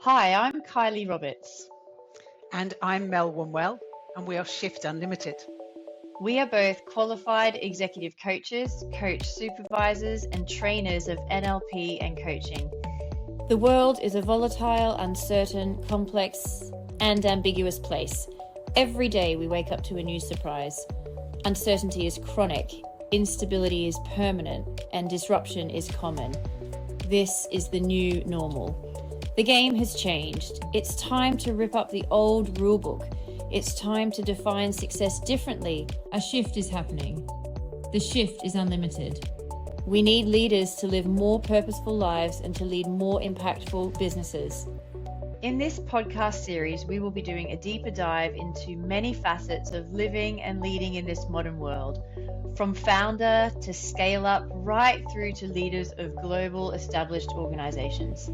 Hi, I'm Kylie Roberts. And I'm Mel Wombwell, and we are Shift Unlimited. We are both qualified executive coaches, coach supervisors, and trainers of NLP and coaching. The world is a volatile, uncertain, complex, and ambiguous place. Every day we wake up to a new surprise. Uncertainty is chronic, instability is permanent, and disruption is common. This is the new normal. The game has changed. It's time to rip up the old rulebook. It's time to define success differently. A shift is happening. The shift is unlimited. We need leaders to live more purposeful lives and to lead more impactful businesses. In this podcast series, we will be doing a deeper dive into many facets of living and leading in this modern world, from founder to scale up, right through to leaders of global established organizations.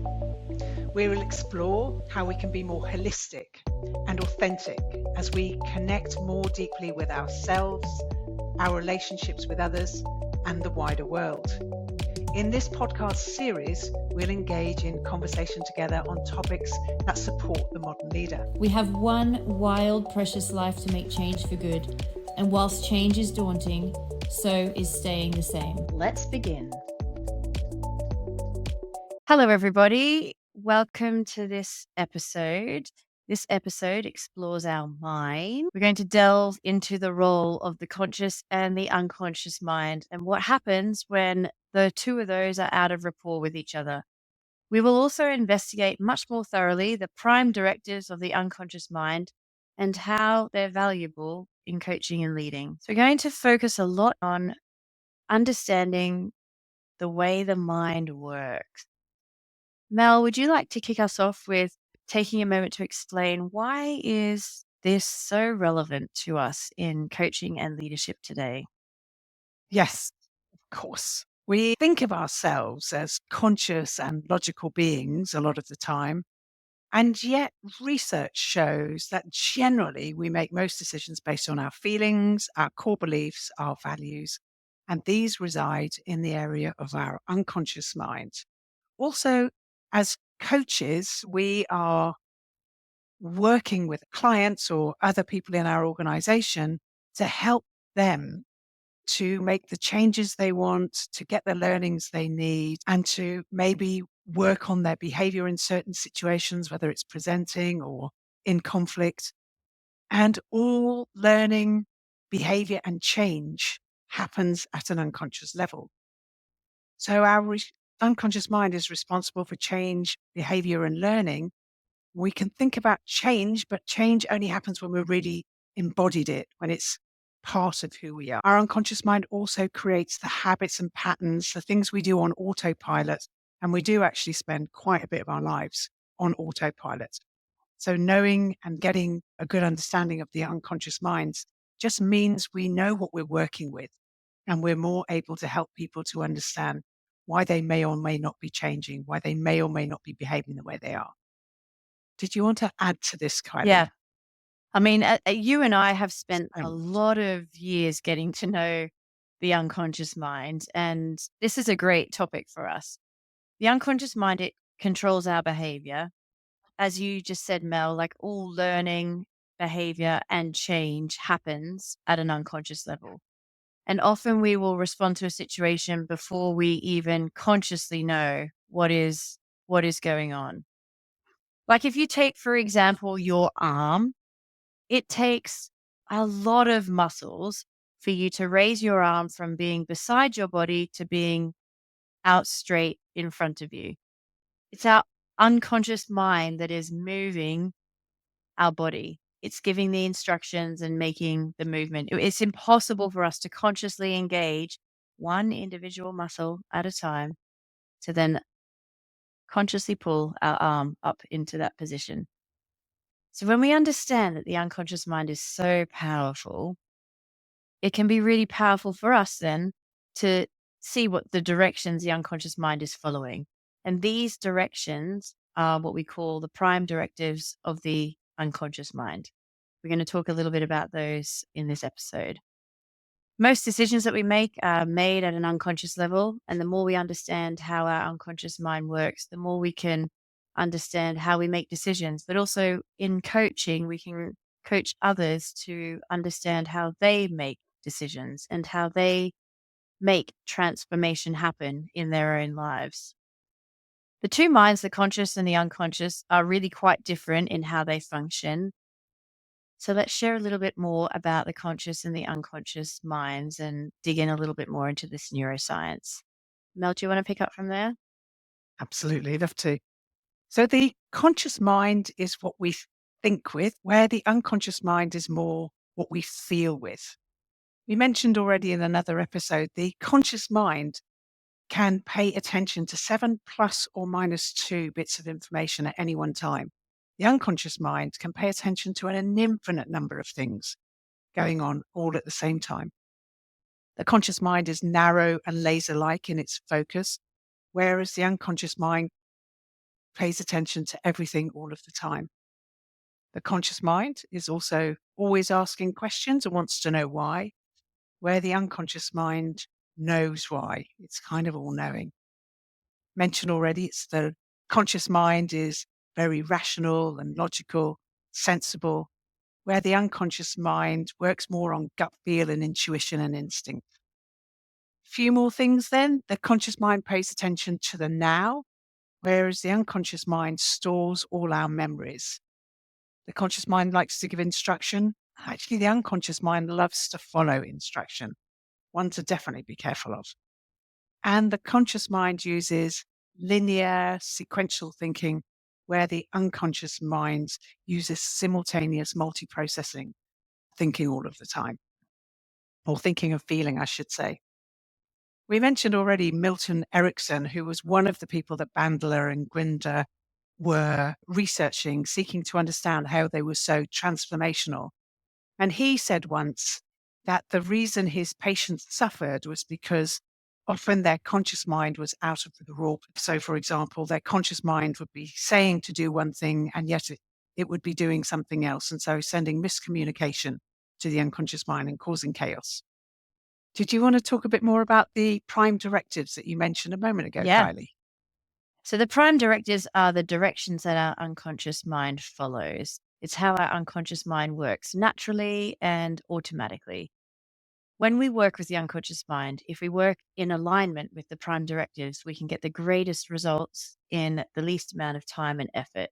We will explore how we can be more holistic and authentic as we connect more deeply with ourselves, our relationships with others, and the wider world. In this podcast series, we'll engage in conversation together on topics that support the modern leader. We have one wild, precious life to make change for good. And whilst change is daunting, so is staying the same. Let's begin. Hello, everybody. Welcome to this episode. This episode explores our mind. We're going to delve into the role of the conscious and the unconscious mind and what happens when the two of those are out of rapport with each other. We will also investigate much more thoroughly the prime directives of the unconscious mind and how they're valuable in coaching and leading. So we're going to focus a lot on understanding the way the mind works. Mel, would you like to kick us off with taking a moment to explain why is this so relevant to us in coaching and leadership today? Yes, of course. We think of ourselves as conscious and logical beings a lot of the time. And yet, research shows that generally we make most decisions based on our feelings, our core beliefs, our values, and these reside in the area of our unconscious mind. Also, as coaches, we are working with clients or other people in our organization to help them to make the changes they want, to get the learnings they need, and to maybe work on their behavior in certain situations, whether it's presenting or in conflict. And all learning, behavior, and change happens at an unconscious level. So our unconscious mind is responsible for change, behavior, and learning. We can think about change, but change only happens when we've really embodied it, when it's part of who we are. Our unconscious mind also creates the habits and patterns, the things we do on autopilot. And we do actually spend quite a bit of our lives on autopilot. So knowing and getting a good understanding of the unconscious minds just means we know what we're working with, and we're more able to help people to understand why they may or may not be changing, why they may or may not be behaving the way they are. Did you want to add to this, Kylie? Yeah. I mean, you and I have spent a lot of years getting to know the unconscious mind, and this is a great topic for us. The unconscious mind, it controls our behavior. As you just said, Mel, like all learning, behavior, and change happens at an unconscious level. And often we will respond to a situation before we even consciously know what is going on. Like if you take, for example, your arm, it takes a lot of muscles for you to raise your arm from being beside your body to being out straight in front of you. It's our unconscious mind that is moving our body. It's giving the instructions and making the movement. It's impossible for us to consciously engage one individual muscle at a time to then consciously pull our arm up into that position. So when we understand that the unconscious mind is so powerful, it can be really powerful for us then to see what the directions the unconscious mind is following. And these directions are what we call the prime directives of the unconscious mind. We're going to talk a little bit about those in this episode. Most decisions that we make are made at an unconscious level. And the more we understand how our unconscious mind works, the more we can understand how we make decisions, but also in coaching, we can coach others to understand how they make decisions and how they make transformation happen in their own lives. The two minds, the conscious and the unconscious, are really quite different in how they function. So let's share a little bit more about the conscious and the unconscious minds and dig in a little bit more into this neuroscience. Mel, do you want to pick up from there? Absolutely, love to. So the conscious mind is what we think with, where the unconscious mind is more what we feel with. We mentioned already in another episode, the conscious mind can pay attention to 7 plus or minus 2 bits of information at any one time. The unconscious mind can pay attention to an infinite number of things going on all at the same time. The conscious mind is narrow and laser like in its focus, whereas the unconscious mind pays attention to everything all of the time. The conscious mind is also always asking questions and wants to know why, where the unconscious mind knows why. It's kind of all knowing. Mentioned already, it's the conscious mind is very rational and logical, sensible, where the unconscious mind works more on gut feel and intuition and instinct. Few more things then. The conscious mind pays attention to the now, whereas the unconscious mind stores all our memories. The conscious mind likes to give instruction. Actually, the unconscious mind loves to follow instruction, one to definitely be careful of. And the conscious mind uses linear, sequential thinking, where the unconscious mind uses simultaneous multi-processing thinking all of the time, or thinking and feeling, I should say. We mentioned already Milton Erickson, who was one of the people that Bandler and Grinder were researching, seeking to understand how they were so transformational. And he said once that the reason his patients suffered was because often their conscious mind was out of the raw. So, for example, their conscious mind would be saying to do one thing, and yet it would be doing something else. And so sending miscommunication to the unconscious mind and causing chaos. Did you want to talk a bit more about the prime directives that you mentioned a moment ago, Yeah. Kylie? So the prime directives are the directions that our unconscious mind follows. It's how our unconscious mind works naturally and automatically. When we work with the unconscious mind, if we work in alignment with the prime directives, we can get the greatest results in the least amount of time and effort.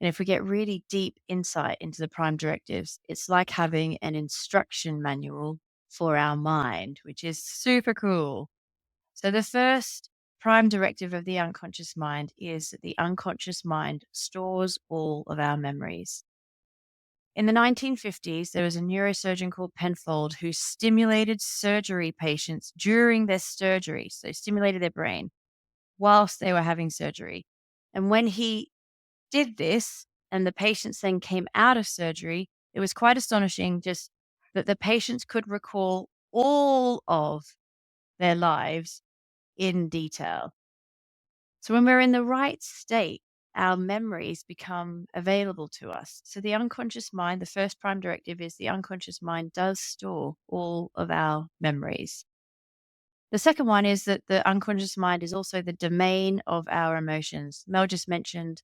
And if we get really deep insight into the prime directives, it's like having an instruction manual for our mind, which is super cool. So, the first prime directive of the unconscious mind is that the unconscious mind stores all of our memories. In the 1950s, there was a neurosurgeon called Penfold who stimulated surgery patients during their surgery. So, stimulated their brain whilst they were having surgery. And when he did this and the patients then came out of surgery, it was quite astonishing just that the patients could recall all of their lives in detail. So when we're in the right state, our memories become available to us. So the unconscious mind, the first prime directive is the unconscious mind does store all of our memories. The second one is that the unconscious mind is also the domain of our emotions. Mel just mentioned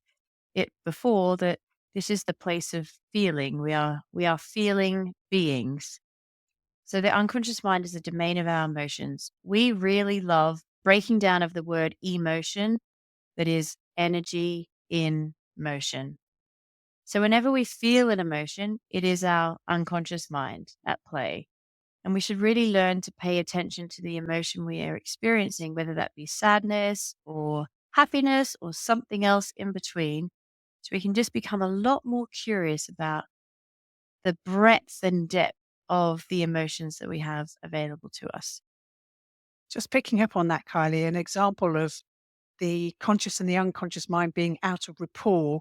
it before that this is the place of feeling. We are feeling beings. So the unconscious mind is the domain of our emotions. We really love breaking down of the word emotion, that is energy in motion. So whenever we feel an emotion, it is our unconscious mind at play. And we should really learn to pay attention to the emotion we are experiencing, whether that be sadness or happiness or something else in between. So we can just become a lot more curious about the breadth and depth of the emotions that we have available to us. Just picking up on that, Kylie, an example of the conscious and the unconscious mind being out of rapport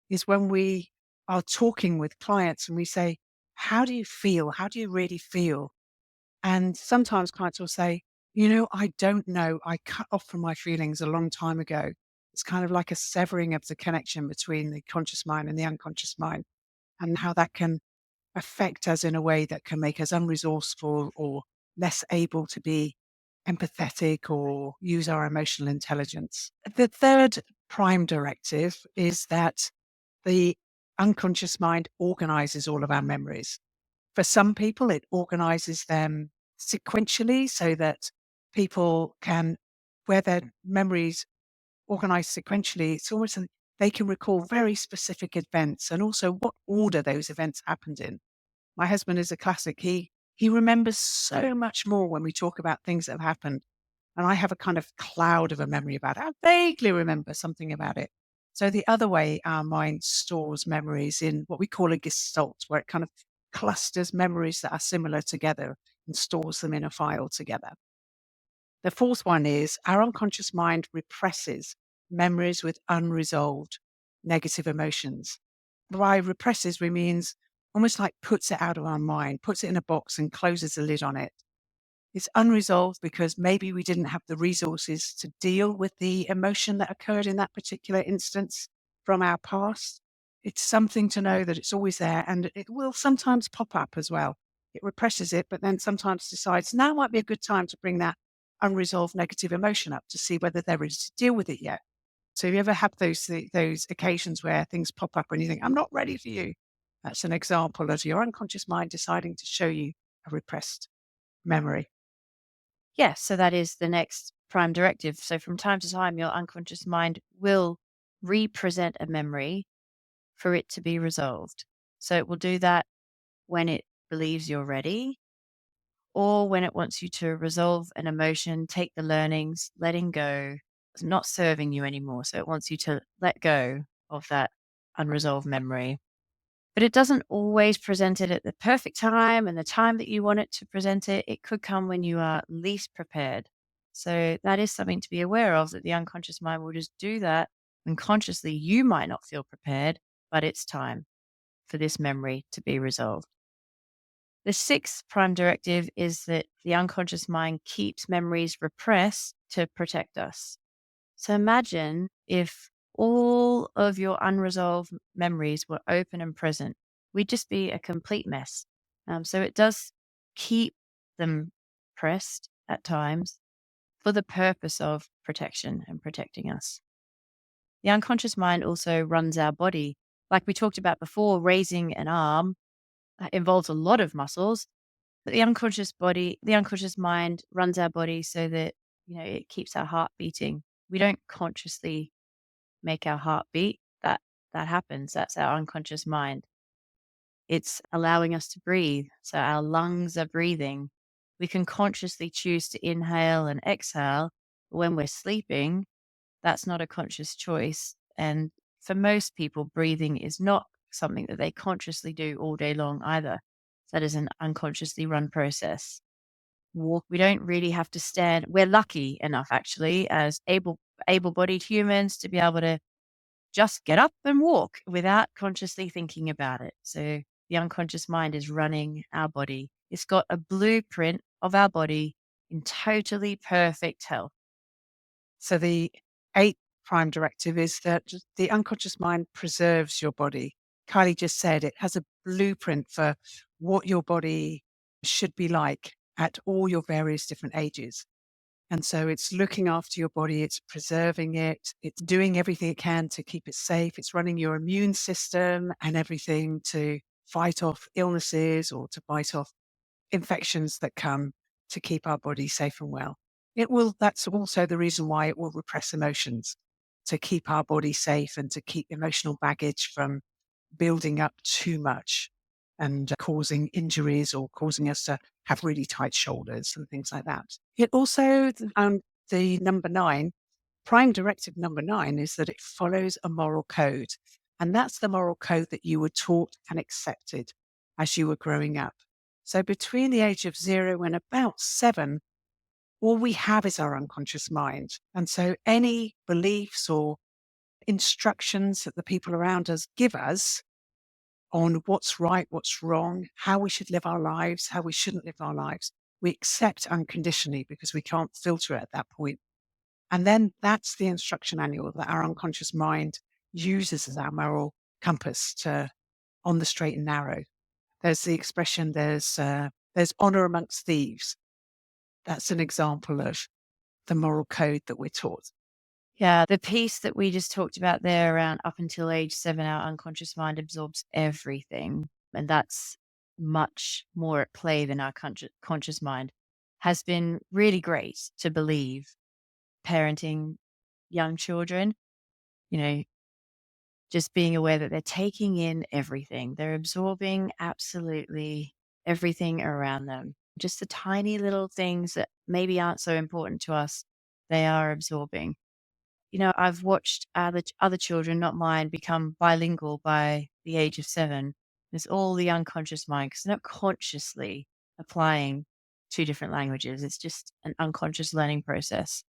is when we are talking with clients and we say, how do you feel? How do you really feel? And sometimes clients will say, I don't know. I cut off from my feelings a long time ago. It's kind of like a severing of the connection between the conscious mind and the unconscious mind, and how that can affect us in a way that can make us unresourceful or less able to be empathetic or use our emotional intelligence. The third Prime Directive is that the unconscious mind organizes all of our memories. For some people, it organizes them sequentially so that people can, where their memories organized sequentially, it's almost like they can recall very specific events and also what order those events happened in. My husband is a classic. He remembers so much more when we talk about things that have happened. And I have a kind of cloud of a memory about it. I vaguely remember something about it. So the other way our mind stores memories in what we call a gestalt, where it kind of clusters memories that are similar together and stores them in a file together. The fourth one is our unconscious mind represses memories with unresolved negative emotions. By represses, we means almost like puts it out of our mind, puts it in a box and closes the lid on it. It's unresolved because maybe we didn't have the resources to deal with the emotion that occurred in that particular instance from our past. It's something to know that it's always there and it will sometimes pop up as well. It represses it, but then sometimes decides now might be a good time to bring that unresolved negative emotion up to see whether they're ready to deal with it yet. So if you ever have those occasions where things pop up and you think, I'm not ready for you, that's an example of your unconscious mind deciding to show you a repressed memory. Yes, so that is the next prime directive. So from time to time, your unconscious mind will represent a memory for it to be resolved. So it will do that when it believes you're ready or when it wants you to resolve an emotion, take the learnings, letting go, it's not serving you anymore. So it wants you to let go of that unresolved memory. But it doesn't always present it at the perfect time and the time that you want it to present it. It could come when you are least prepared. So that is something to be aware of, that the unconscious mind will just do that when consciously you might not feel prepared, but it's time for this memory to be resolved. The sixth prime directive is that the unconscious mind keeps memories repressed to protect us. So imagine if all of your unresolved memories were open and present, we'd just be a complete mess. So it does keep them pressed at times for the purpose of protection and protecting us. The unconscious mind also runs our body. Like we talked about before, raising an arm involves a lot of muscles, but the unconscious mind runs our body so that, it keeps our heart beating. We don't consciously make our heart beat. That happens. That's our unconscious mind. It's allowing us to breathe. So our lungs are breathing. We can consciously choose to inhale and exhale. When we're sleeping, that's not a conscious choice. And for most people, breathing is not something that they consciously do all day long either. That is an unconsciously run process. Walk. We don't really have to stand. We're lucky enough, actually, as able-bodied humans, to be able to just get up and walk without consciously thinking about it. So the unconscious mind is running our body. It's got a blueprint of our body in totally perfect health. So the eighth prime directive is that the unconscious mind preserves your body. Kylie just said it has a blueprint for what your body should be like at all your various different ages. And so it's looking after your body, it's preserving it, it's doing everything it can to keep it safe, it's running your immune system and everything to fight off illnesses or to fight off infections that come to keep our body safe and well. That's also the reason why it will repress emotions, to keep our body safe and to keep emotional baggage from building up too much and causing injuries or causing us to have really tight shoulders and things like that. It also, the number nine, prime directive number nine, is that it follows a moral code. And that's the moral code that you were taught and accepted as you were growing up. So between the age of 0 and about 7, all we have is our unconscious mind. And so any beliefs or instructions that the people around us give us on what's right, what's wrong, how we should live our lives, how we shouldn't live our lives, we accept unconditionally because we can't filter it at that point. And then that's the instruction manual that our unconscious mind uses as our moral compass to on the straight and narrow. There's the expression, there's honor amongst thieves. That's an example of the moral code that we're taught. Yeah, the piece that we just talked about there around up until age 7, our unconscious mind absorbs everything, and that's much more at play than our conscious mind, has been really great to believe parenting young children, you know, just being aware that they're taking in everything. They're absorbing absolutely everything around them. Just the tiny little things that maybe aren't so important to us, they are absorbing. I've watched other children, not mine, become bilingual by the age of 7. It's all the unconscious mind because 'cause they're not consciously applying 2 different languages. It's just an unconscious learning process.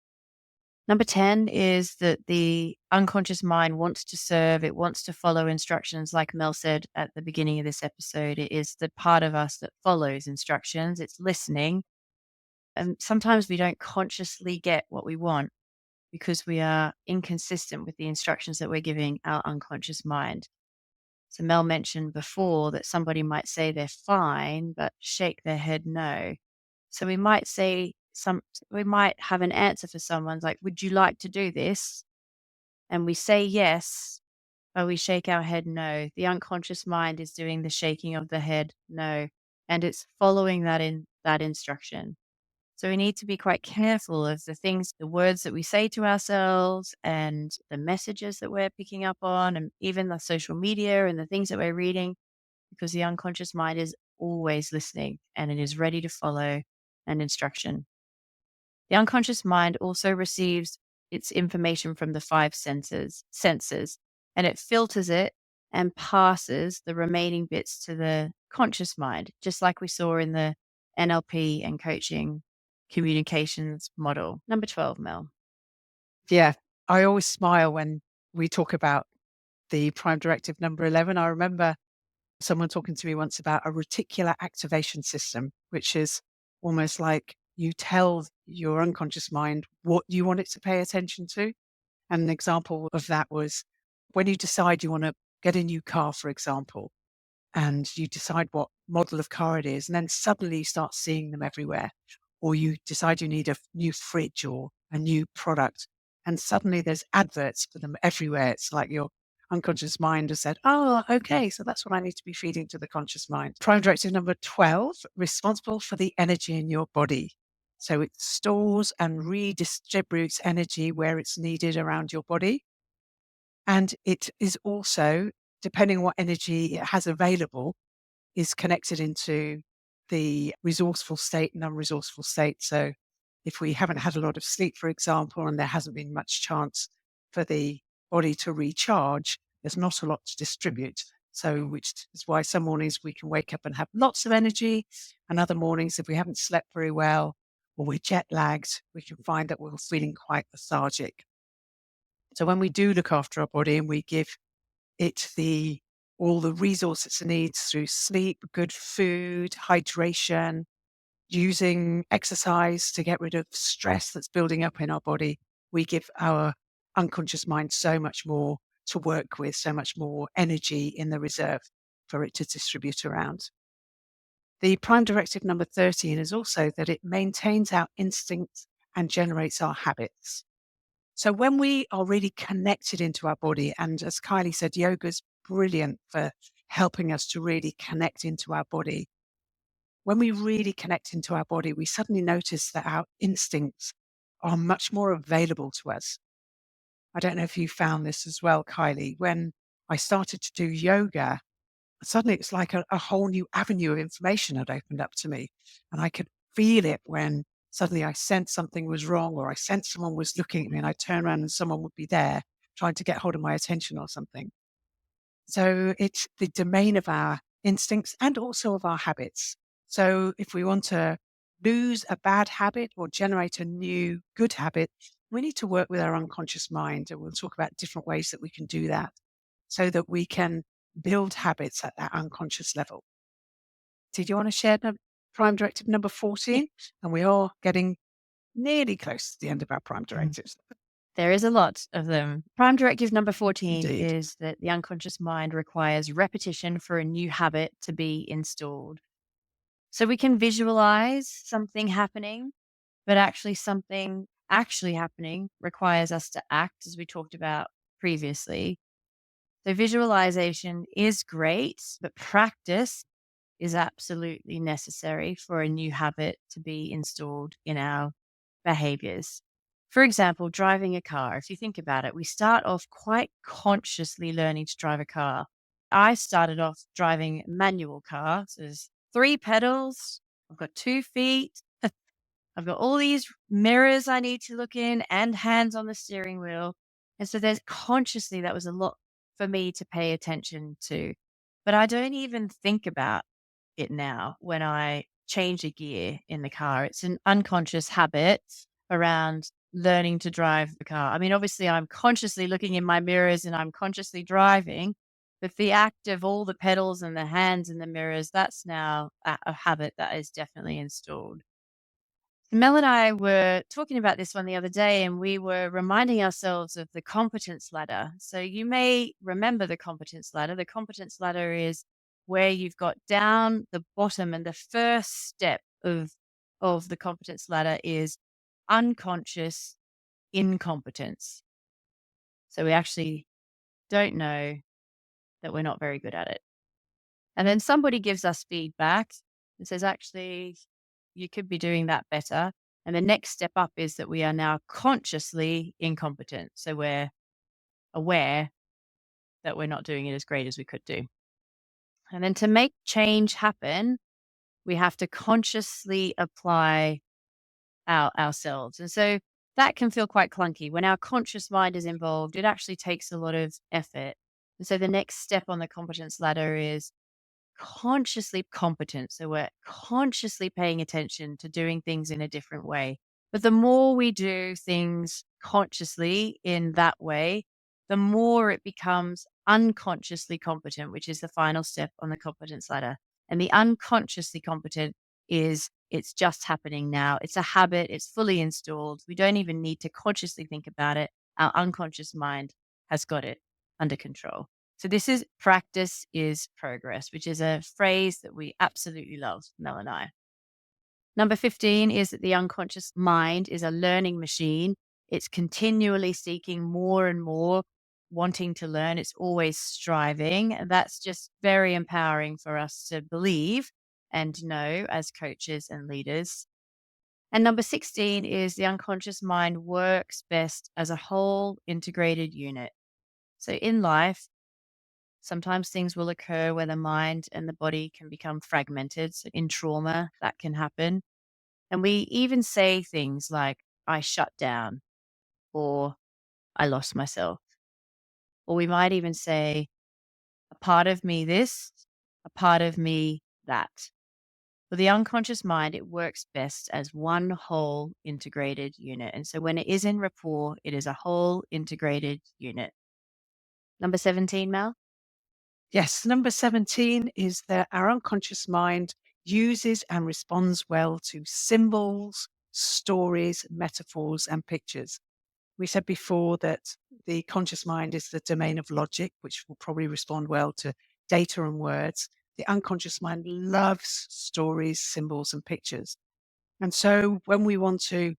Number 10 is that the unconscious mind wants to serve, it wants to follow instructions, like Mel said at the beginning of this episode. It is the part of us that follows instructions, it's listening, and sometimes we don't consciously get what we want because we are inconsistent with the instructions that we're giving our unconscious mind. So Mel mentioned before that somebody might say they're fine, but shake their head no. So we might have an answer for someone like, would you like to do this? And we say yes, but we shake our head no. The unconscious mind is doing the shaking of the head no. And it's following that instruction. So we need to be quite careful of the words that we say to ourselves and the messages that we're picking up on, and even the social media and the things that we're reading, because the unconscious mind is always listening and it is ready to follow an instruction. The unconscious mind also receives its information from the five senses, and it filters it and passes the remaining bits to the conscious mind, just like we saw in the NLP and coaching communications model. Number 12, Mel. Yeah, I always smile when we talk about the Prime Directive number 11. I remember someone talking to me once about a reticular activation system, which is almost like you tell your unconscious mind what you want it to pay attention to. And an example of that was when you decide you want to get a new car, for example, and you decide what model of car it is, and then suddenly you start seeing them everywhere. Or you decide you need a new fridge or a new product, and suddenly there's adverts for them everywhere. It's like your unconscious mind has said, oh, okay, so that's what I need to be feeding to the conscious mind. Prime directive number 12, responsible for the energy in your body. So it stores and redistributes energy where it's needed around your body. And it is also, depending on what energy it has available, is connected into the resourceful state and unresourceful state. So if we haven't had a lot of sleep, for example, and there hasn't been much chance for the body to recharge, there's not a lot to distribute. So, which is why some mornings we can wake up and have lots of energy, and other mornings, if we haven't slept very well or we're jet lagged, we can find that we're feeling quite lethargic. So, when we do look after our body and we give it all the resources it needs through sleep, good food, hydration, using exercise to get rid of stress that's building up in our body, we give our unconscious mind so much more to work with, so much more energy in the reserve for it to distribute around. The prime directive number 13 is also that it maintains our instincts and generates our habits. So when we are really connected into our body, and as Kylie said, yoga is brilliant for helping us to really connect into our body. When we really connect into our body, we suddenly notice that our instincts are much more available to us. I don't know if you found this as well, Kylie. When I started to do yoga, suddenly it's like a whole new avenue of information had opened up to me. And I could feel it when suddenly I sensed something was wrong, or I sensed someone was looking at me, and I turn around and someone would be there trying to get hold of my attention or something. So it's the domain of our instincts and also of our habits. So if we want to lose a bad habit or generate a new good habit, we need to work with our unconscious mind. And we'll talk about different ways that we can do that so that we can build habits at that unconscious level. Did you want to share the prime directive number Yeah. 14? And we are getting nearly close to the end of our prime Mhm. directives. There is a lot of them. Prime directive number 14 Indeed. is that the unconscious mind requires repetition for a new habit to be installed. So we can visualize something happening, but actually something actually happening requires us to act, as we talked about previously. So visualization is great, but practice is absolutely necessary for a new habit to be installed in our behaviors. For example, driving a car. If you think about it, we start off quite consciously learning to drive a car. I started off driving a manual car. So there's three pedals. I've got 2 feet. I've got all these mirrors I need to look in and hands on the steering wheel. And so there's consciously that was a lot for me to pay attention to. But I don't even think about it now when I change a gear in the car. It's an unconscious habit around learning to drive the car. I mean, obviously, I'm consciously looking in my mirrors and I'm consciously driving, but the act of all the pedals and the hands and the mirrors, that's now a habit that is definitely installed. Mel and I were talking about this one the other day, and we were reminding ourselves of the competence ladder. So you may remember the competence ladder. The competence ladder is where you've got down the bottom, and the first step of the competence ladder is unconscious incompetence. So we actually don't know that we're not very good at it. And then somebody gives us feedback and says, actually, you could be doing that better. And the next step up is that we are now consciously incompetent. So we're aware that we're not doing it as great as we could do. And then to make change happen, we have to consciously apply ourselves. And so that can feel quite clunky. When our conscious mind is involved, it actually takes a lot of effort. And so the next step on the competence ladder is consciously competent. So we're consciously paying attention to doing things in a different way. But the more we do things consciously in that way, the more it becomes unconsciously competent, which is the final step on the competence ladder. And the unconsciously competent is it's just happening now. It's a habit, it's fully installed. We don't even need to consciously think about it. Our unconscious mind has got it under control. So this is practice is progress, which is a phrase that we absolutely love, Mel and I. Number 15 is that the unconscious mind is a learning machine. It's continually seeking more and more, wanting to learn. It's always striving. And that's just very empowering for us to believe and know as coaches and leaders. And number 16 is the unconscious mind works best as a whole integrated unit. So in life, sometimes things will occur where the mind and the body can become fragmented. So in trauma, that can happen. And we even say things like, I shut down, or I lost myself. Or we might even say, a part of me this, a part of me that. For the unconscious mind, it works best as one whole integrated unit. And so when it is in rapport, it is a whole integrated unit. Number 17, Mel? Yes, number 17 is that our unconscious mind uses and responds well to symbols, stories, metaphors, and pictures. We said before that the conscious mind is the domain of logic, which will probably respond well to data and words. The unconscious mind loves stories, symbols, and pictures. And so when we want to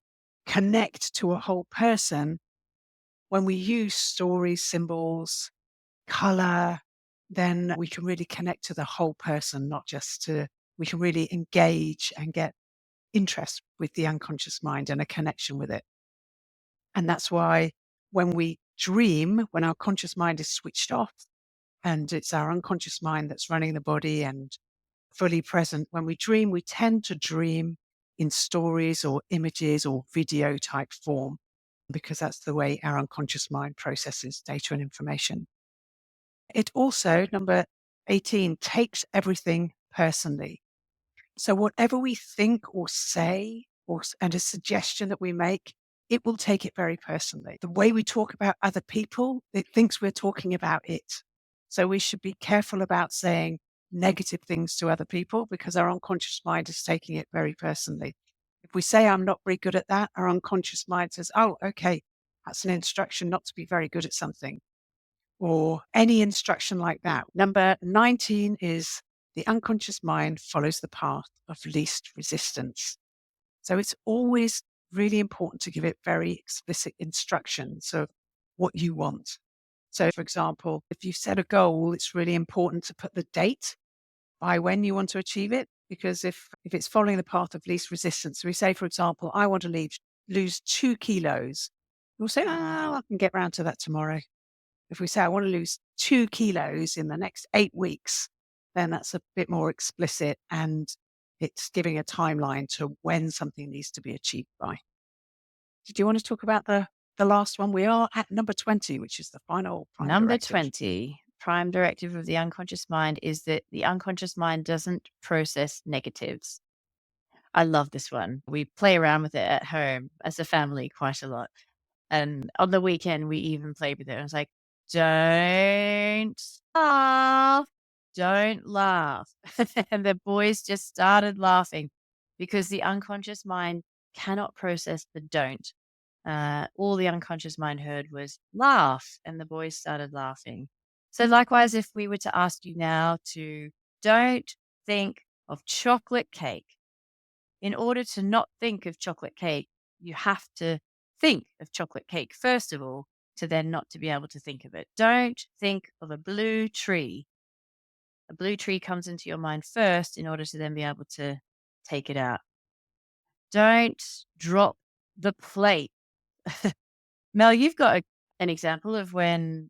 connect to a whole person, when we use stories, symbols, color, then we can really connect to the whole person, not just to, we can really engage and get interest with the unconscious mind and a connection with it. And that's why when we dream, when our conscious mind is switched off and it's our unconscious mind that's running the body and fully present, when we dream, we tend to dream in stories or images or video type form because that's the way our unconscious mind processes data and information. It also, number 18, takes everything personally. So whatever we think or say and a suggestion that we make, it will take it very personally. The way we talk about other people, it thinks we're talking about it. So we should be careful about saying negative things to other people because our unconscious mind is taking it very personally. If we say, I'm not very good at that, our unconscious mind says, oh, okay, that's an instruction not to be very good at something or any instruction like that. Number 19 is the unconscious mind follows the path of least resistance. So it's always really important to give it very explicit instructions of what you want. So, for example, if you set a goal, it's really important to put the date by when you want to achieve it. Because if it's following the path of least resistance, we say, for example, I want to lose 2 kilos. You'll say, oh, I can get round to that tomorrow. If we say, I want to lose 2 kilos in the next 8 weeks, then that's a bit more explicit and it's giving a timeline to when something needs to be achieved by. Did you want to talk about the last one? We are at number 20, which is the final prime Number directive. 20, prime directive of the unconscious mind is that the unconscious mind doesn't process negatives. I love this one. We play around with it at home as a family quite a lot. And on the weekend, we even played with it. I was like, don't laugh. Don't laugh. And the boys just started laughing because the unconscious mind cannot process the don't. All the unconscious mind heard was laugh, and the boys started laughing. So, likewise, if we were to ask you now to don't think of chocolate cake, in order to not think of chocolate cake, you have to think of chocolate cake first of all, to then not to be able to think of it. Don't think of a blue tree. A blue tree comes into your mind first in order to then be able to take it out. Don't drop the plate. Mel, you've got an example of when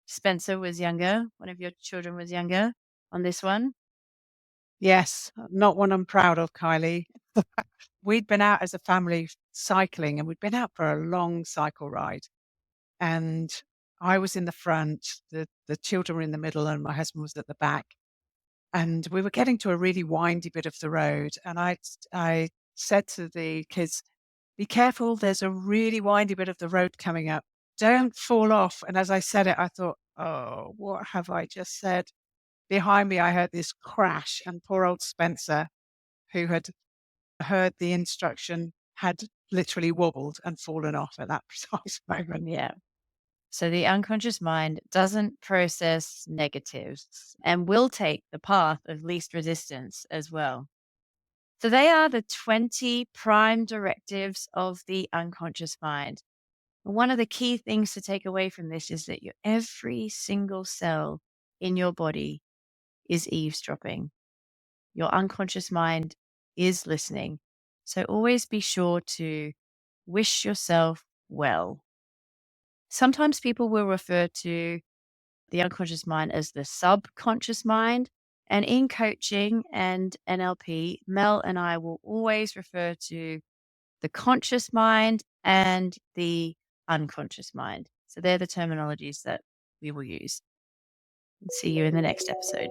Spencer was younger, one of your children was younger on this one. Yes, not one I'm proud of, Kylie. We'd been out as a family cycling and we'd been out for a long cycle ride. And I was in the front, the children were in the middle, and my husband was at the back. And we were getting to a really windy bit of the road. And I said to the kids, be careful, there's a really windy bit of the road coming up. Don't fall off. And as I said it, I thought, oh, what have I just said? Behind me, I heard this crash, and poor old Spencer, who had heard the instruction, had literally wobbled and fallen off at that precise moment. Yeah. So the unconscious mind doesn't process negatives and will take the path of least resistance as well. So they are the 20 prime directives of the unconscious mind. And one of the key things to take away from this is that your every single cell in your body is eavesdropping. Your unconscious mind is listening. So always be sure to wish yourself well. Sometimes people will refer to the unconscious mind as the subconscious mind. And in coaching and NLP, Mel and I will always refer to the conscious mind and the unconscious mind. So they're the terminologies that we will use. See you in the next episode.